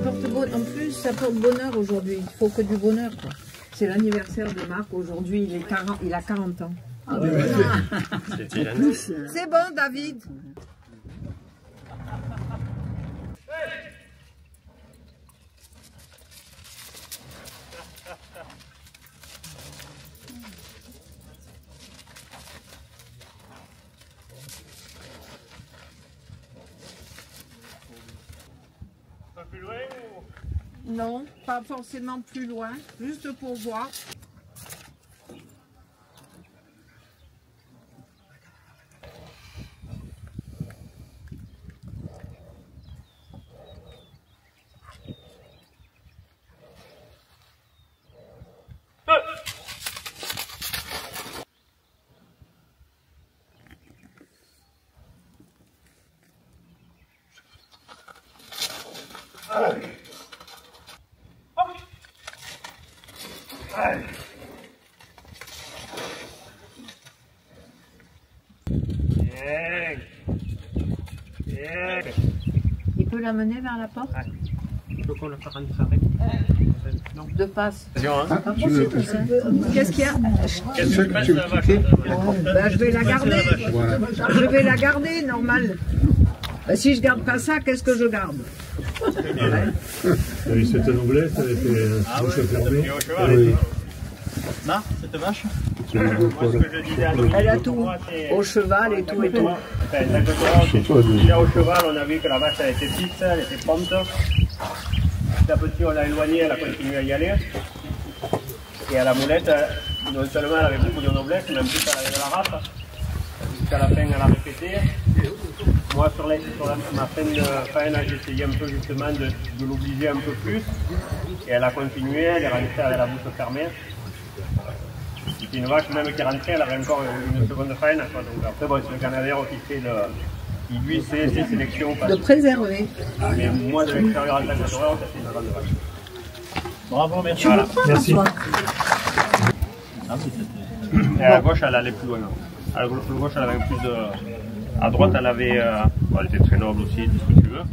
En plus, ça porte bonheur aujourd'hui. Il faut que du bonheur, quoi. C'est l'anniversaire de Marc aujourd'hui. Il a 40 ans. Ah, c'est bon, David. Plus loin ou... Non, pas forcément plus loin, juste pour voir. Il peut l'amener vers la porte. Il faut qu'on le fasse rentrer. De passe. Qu'est-ce qu'il y a? Qu'est-ce que tu passes la vache? Ben, je vais la garder. Je vais la garder, normal. Ben, si je garde pas ça, qu'est-ce que je garde? Cette noblesse, elle était bouche fermée. Non, cette vache? Elle a tout. Au cheval et tout et tout. Déjà au cheval, on a vu que la vache elle était petite, elle était prompte. Petit à petit, on l'a éloignée, elle a continué à y aller. Et à la moulette, non seulement elle avait beaucoup de noblesse, mais en plus elle avait de la race. Jusqu'à la fin, elle a répété. Moi, sur ma fin de faine, j'ai essayé un peu justement de l'obliger un peu plus. Et elle a continué, elle est rentrée avec la bouche fermée. C'était une vache même qui est rentrée, elle avait encore une seconde faine. Donc après, bon, c'est le canadien qui fait qui lui sait ses sélections. De préserver. Mais moi, de l'extérieur en tant que sauveur, ça fait une grande vache. Bravo, merci. Voilà, merci. Et à gauche, elle allait plus loin. À la gauche, elle avait plus de... À droite, elle avait... Bon, elle était très noble aussi, tout ce que tu veux.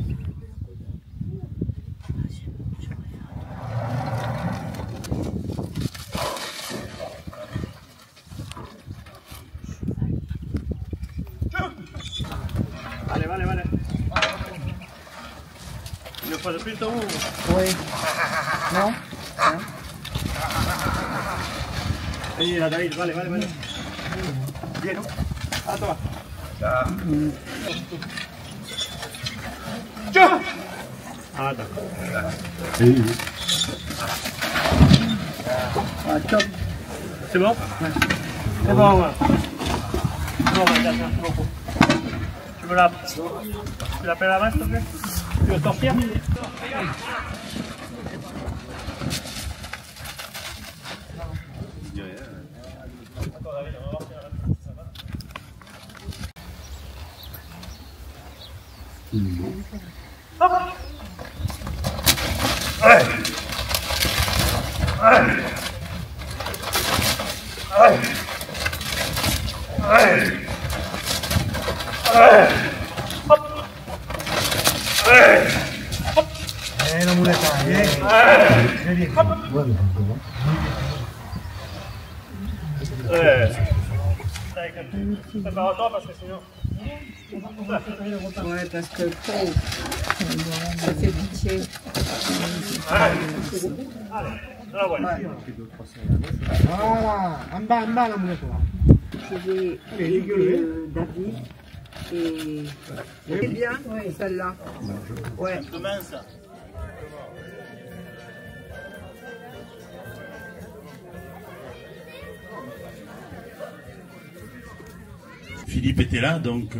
Allez, allez, allez. Une fois de plus, t'as où? Oui. Non? Hein? Allez, là, David, allez, allez, allez. Viens, non? À toi. Ah, d'accord. Ah, top. C'est bon? Ouais. C'est bon, ouais. C'est bon, merci beaucoup. Tu l'appelles à la main, s'il te plaît? Tu veux sortir? La moulette, très bien. Prépare-toi parce que sinon... Ouais, parce que ça fait pitié. Allez, là voilà. Voilà, en bas la moulette là. Je vais aider David et... C'est bien, celle-là. Ouais. Demain, ça. Philippe était là, donc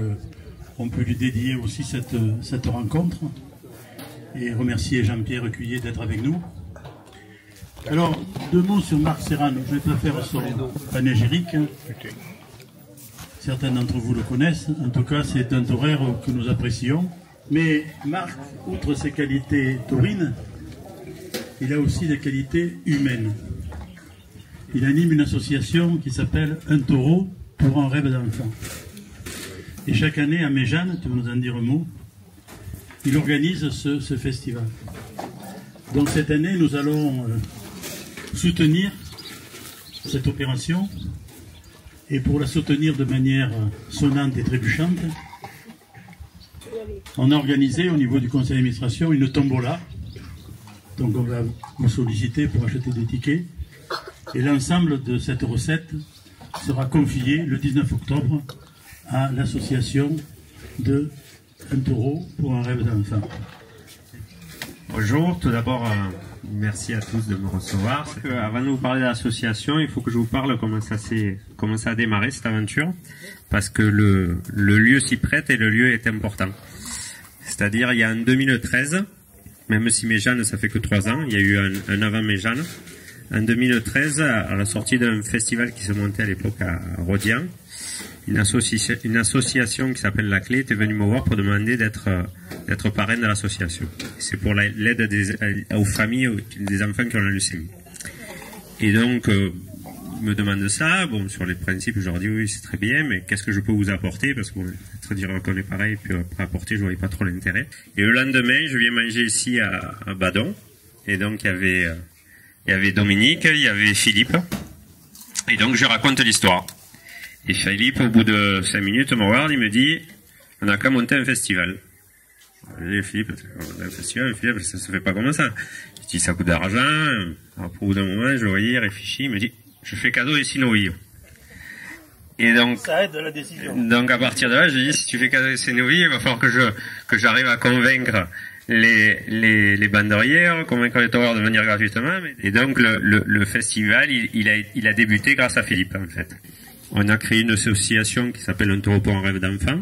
on peut lui dédier aussi cette rencontre et remercier Jean-Pierre Cuillet d'être avec nous. Alors, 2 mots sur Marc Serrano. Je ne vais pas faire son panégyrique. Certains d'entre vous le connaissent. En tout cas, c'est un torero que nous apprécions. Mais Marc, outre ses qualités taurines, il a aussi des qualités humaines. Il anime une association qui s'appelle Un taureau pour un rêve d'enfant. Et chaque année, à Méjeanne, tu veux nous en dire un mot, il organise ce festival. Donc cette année, nous allons soutenir cette opération, et pour la soutenir de manière sonnante et trébuchante, on a organisé au niveau du conseil d'administration une tombola. Donc on va vous solliciter pour acheter des tickets, et l'ensemble de cette recette sera confié le 19 octobre à l'association de Un taureau pour un rêve d'enfant. Bonjour, tout d'abord merci à tous de me recevoir. Avant de vous parler de l'association, il faut que je vous parle comment ça a démarré cette aventure, parce que le lieu s'y prête et le lieu est important. C'est-à-dire il y a en 2013, même si Méjeanne ça fait que 3 ans, il y a eu un avant Méjeanne. En 2013, à la sortie d'un festival qui se montait à l'époque à Rodian, une association qui s'appelle La Clé était venue me voir pour demander d'être parrain de l'association. C'est pour l'aide aux familles des enfants qui ont la leucémie. Et donc, me demande ça. Bon, sur les principes, je leur dis oui, c'est très bien, mais qu'est-ce que je peux vous apporter? Parce que bon, peut-être dire qu'on est pareil, puis après apporter, je voyais pas trop l'intérêt. Et le lendemain, je viens manger ici à Badon. Et donc, il y avait Dominique, il y avait Philippe. Et donc, je raconte l'histoire. Et Philippe, au bout de 5 minutes, me regarde, il me dit, on n'a qu'à monter un festival. Je dis, Philippe, un festival, Philippe, ça se fait pas comme ça. Je dis, ça coûte d'argent. Alors, au bout d'un moment, je le voyais, il réfléchit, il me dit, je fais cadeau des Sinovilles. Et donc, ça aide la décision. Donc, à partir de là, je dis, si tu fais cadeau des Sinovilles, il va falloir que j'arrive à convaincre les banderières, convaincre les taureurs de venir gratuitement. Et donc, le festival, il a débuté grâce à Philippe, en fait. On a créé une association qui s'appelle Un taureau pour un rêve d'enfant.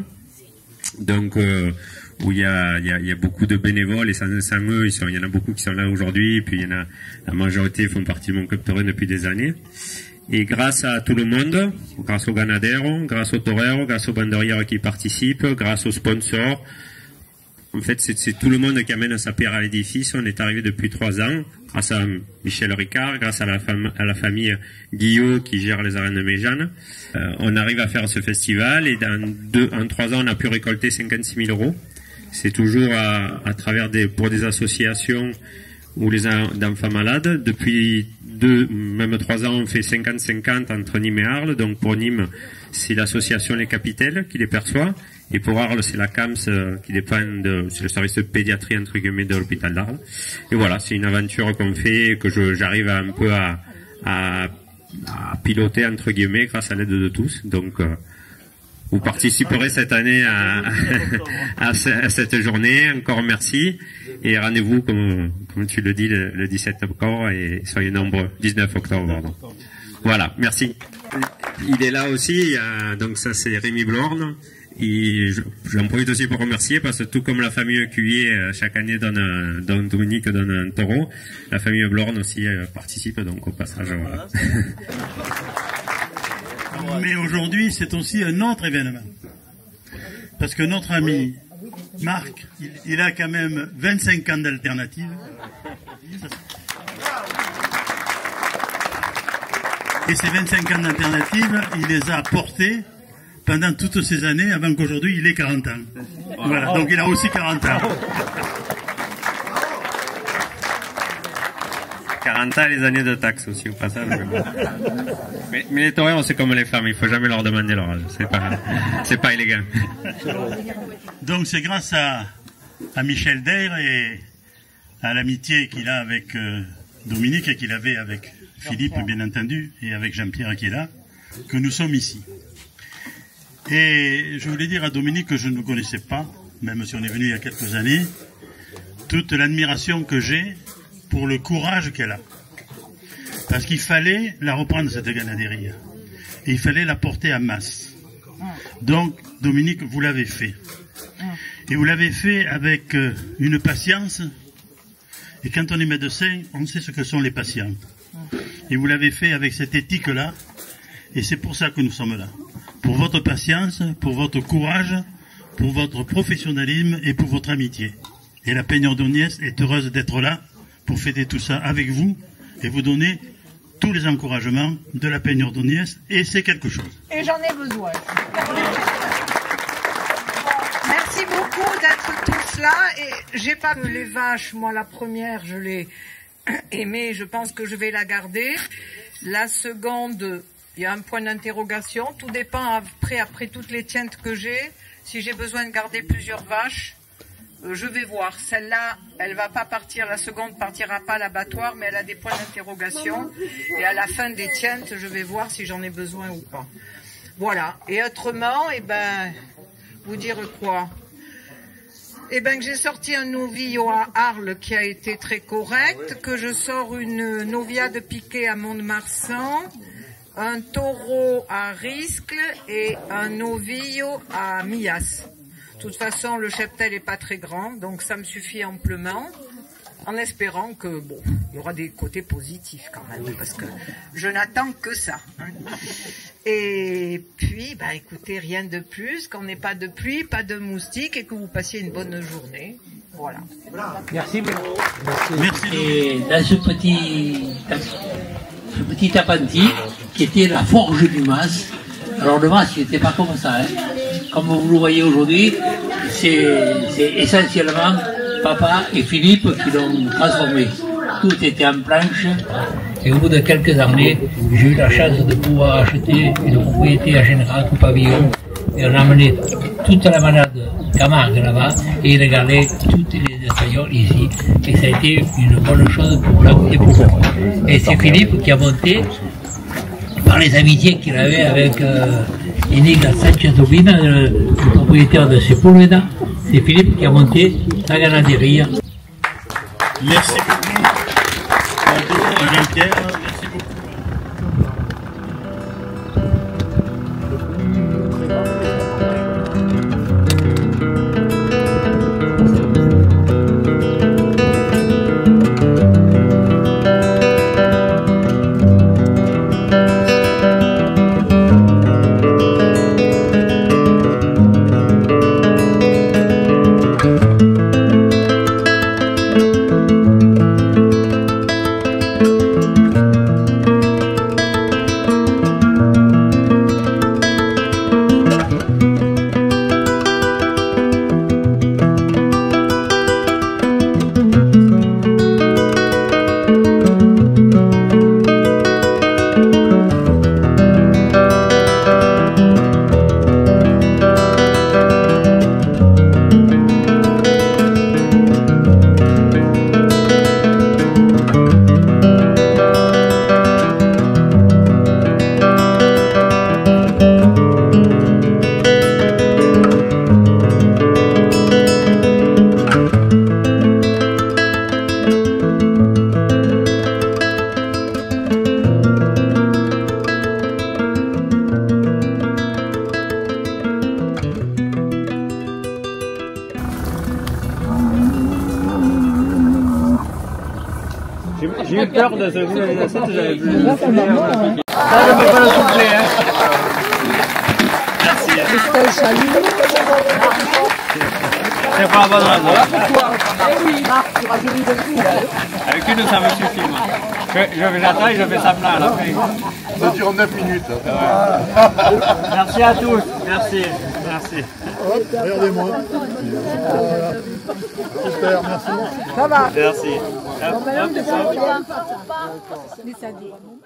Donc, où il y a beaucoup de bénévoles, et sans eux, il y en a beaucoup qui sont là aujourd'hui, et puis il y en a, la majorité font partie de mon club taurin depuis des années. Et grâce à tout le monde, grâce aux ganaderos, grâce aux toreros, grâce aux banderières qui participent, grâce aux sponsors, en fait, c'est tout le monde qui amène sa pierre à l'édifice. On est arrivé depuis 3 ans, grâce à Michel Ricard, grâce à la famille Guillot qui gère les arènes de Méjeanne. On arrive à faire ce festival, et en 3 ans, on a pu récolter 56 000 €. C'est toujours à travers pour des associations ou d'enfants malades. Depuis même 3 ans, on fait 50-50 entre Nîmes et Arles. Donc pour Nîmes, c'est l'association Les Capitelles qui les perçoit. Et pour Arles, c'est la CAMS qui dépend c'est le service de pédiatrie, entre guillemets, de l'hôpital d'Arles. Et voilà, c'est une aventure qu'on fait, que j'arrive un peu à piloter, entre guillemets, grâce à l'aide de tous. Donc, vous participerez cette année à cette journée. Encore merci. Et rendez-vous, comme tu le dis, le 17 octobre, et soyez nombreux. 19 octobre, pardon. Voilà, merci. Il est là aussi, donc ça c'est Rémi Blorn. J'en profite aussi pour remercier, parce que tout comme la famille Cuvier chaque année Dominique donne un taureau, la famille Blorn aussi participe, donc au passage, voilà. Mais aujourd'hui, c'est aussi un autre événement. Parce que notre ami Marc, il a quand même 25 ans d'alternative. Et ces 25 ans d'alternative, il les a portés pendant toutes ces années, avant qu'aujourd'hui il ait 40 ans. Voilà, donc il a aussi 40 ans. 40 ans, les années de taxes aussi, au passage. Mais les taureurs, c'est comme les femmes, il faut jamais leur demander leur âge. C'est pas illégal. Donc c'est grâce à Michel Deyre et à l'amitié qu'il a avec Dominique, et qu'il avait avec Philippe, bien entendu, et avec Jean-Pierre qui est là, que nous sommes ici. Et je voulais dire à Dominique que je ne connaissais pas, même si on est venu il y a quelques années, toute l'admiration que j'ai pour le courage qu'elle a. Parce qu'il fallait la reprendre, cette ganaderie. Et il fallait la porter à masse. Donc, Dominique, vous l'avez fait. Et vous l'avez fait avec une patience. Et quand on est médecin, on sait ce que sont les patients. Et vous l'avez fait avec cette éthique-là. Et c'est pour ça que nous sommes là. Pour votre patience, pour votre courage, pour votre professionnalisme et pour votre amitié. Et la Peignordonienne est heureuse d'être là pour fêter tout ça avec vous et vous donner tous les encouragements de la Peignordonienne, et c'est quelque chose. Et j'en ai besoin. Merci. merci beaucoup d'être tous là. Et j'ai pas vu les vaches. Moi, la première, je l'ai aimée. Je pense que je vais la garder. La seconde, il y a un point d'interrogation. Tout dépend après toutes les tientes que j'ai. Si j'ai besoin de garder plusieurs vaches, je vais voir. Celle-là, elle va pas partir. La seconde partira pas à l'abattoir, mais elle a des points d'interrogation. Et à la fin des tientes, je vais voir si j'en ai besoin ou pas. Voilà. Et autrement, vous dire quoi? Que j'ai sorti un novillo à Arles qui a été très correct, que je sors une novia de piquet à Mont-de-Marsan, un taureau à Riscle et un novillo à Millas. De toute façon, le cheptel est pas très grand, donc ça me suffit amplement, en espérant que, il y aura des côtés positifs quand même, parce que je n'attends que ça. Hein. Et puis, écoutez, rien de plus, qu'on n'ait pas de pluie, pas de moustiques, et que vous passiez une bonne journée. Voilà. Merci. Merci. Et dans ce petit appentis, qui était la forge du Mas, alors le Mas, il n'était pas comme ça, hein. Comme vous le voyez aujourd'hui, c'est essentiellement papa et Philippe qui l'ont transformé. Tout était en planche. Et au bout de quelques années, j'ai eu la chance de pouvoir acheter une propriété à Général au pavillon. Et on a amené toute la manade Camargue là-bas et il regardait toutes les détaillants ici. Et ça a été une bonne chose pour la et pour moi. Et c'est Philippe qui a monté, par les amitiés qu'il avait avec Inigo Sanchez-Obina, le propriétaire de Sepulveda, c'est Philippe qui a monté la ganaderie. Merci beaucoup. Jean-Pierre, merci beaucoup. J'ai eu peur de ce que j'avais vu. Ça, je ne peux pas le souffler. Hein. Merci. C'est pas la bonne raison. Avec une, ça me suffit. Moi. J'attends et je fais ça plein. Ça dure 9 minutes. Merci à tous. Merci. Merci. Hop, regardez-moi. Voilà. Super, merci. Ça va. Merci. Bon, maintenant, on ne peut pas.